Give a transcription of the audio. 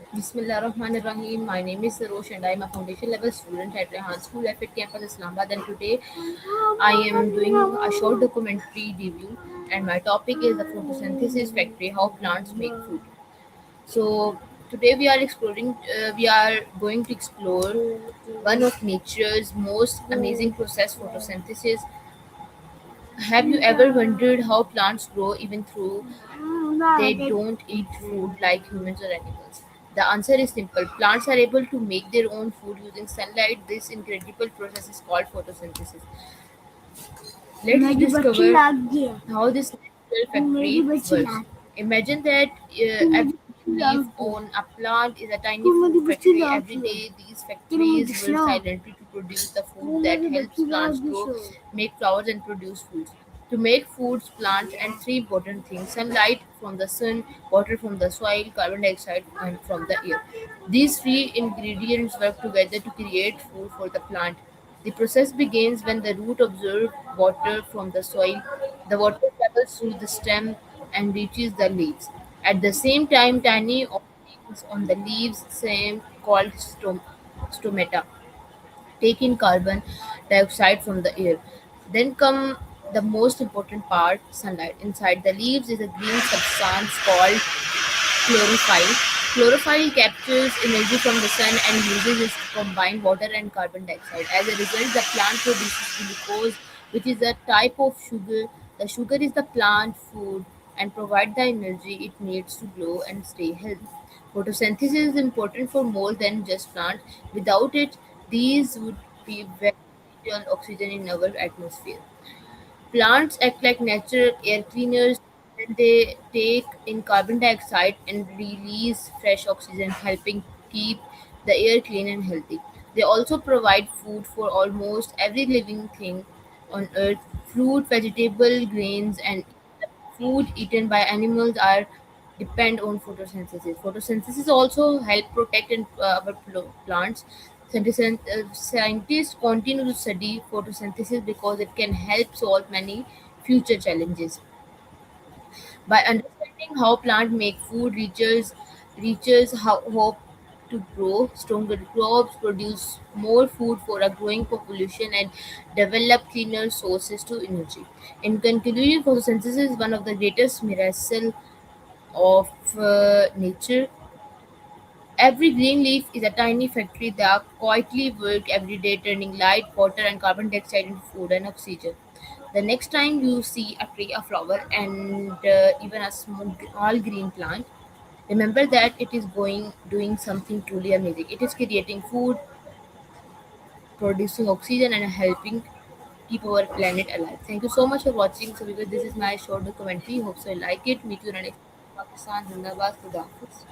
Bismillahirrahmanirrahim. My name is Sarosh and I am a foundation level student at Rehan School F at campus Islamabad. And today I am doing a short documentary review, and my topic is the photosynthesis factory, how plants make food. So today we are going to explore one of nature's most amazing process, photosynthesis. Have you ever wondered how plants grow even though they don't eat food like humans or animals? The answer is simple. Plants are able to make their own food using sunlight. This incredible process is called photosynthesis. Let's discover how this natural factory works. Imagine that every leaf on a plant is a tiny food factory. Every day, these factories work silently to produce the food that helps plants grow, make flowers, and produce fruits. To make foods, plants, and three important things: sunlight from the sun, water from the soil, carbon dioxide and from the air. These three ingredients work together to create food for the plant. The process begins when the root absorbs water from the soil. The water travels through the stem and reaches the leaves. At the same time, tiny openings on the leaves, same called stomata, take in carbon dioxide from the air. Then come the most important part, sunlight. Inside the leaves is a green substance called chlorophyll. Chlorophyll captures energy from the sun and uses it to combine water and carbon dioxide. As a result, the plant produces glucose, which is a type of sugar. The sugar is the plant food and provide the energy it needs to grow and stay healthy. Photosynthesis is important for more than just plant. Without it, these would be very little oxygen in our atmosphere. Plants act like natural air cleaners, and they take in carbon dioxide and release fresh oxygen, helping keep the air clean and healthy. They also provide food for almost every living thing on earth. Fruit, vegetable, grains, and food eaten by animals are depend on photosynthesis. Photosynthesis also help protect our plants. Scientists continue to study photosynthesis because it can help solve many future challenges. By understanding how plants make food, researchers hope to grow stronger crops, produce more food for a growing population, and develop cleaner sources to energy. In conclusion, photosynthesis is one of the greatest miracles of nature. Every green leaf is a tiny factory that quietly work every day, turning light, water, and carbon dioxide into food and oxygen. The next time you see a tree, a flower, and even a small green plant, remember that it is going doing something truly amazing. It is creating food, producing oxygen, and helping keep our planet alive. Thank you so much for watching. So, because this is my short documentary, hope so you like it. Meet you in the next Pakistan. Zindabad. Khuda Hafiz.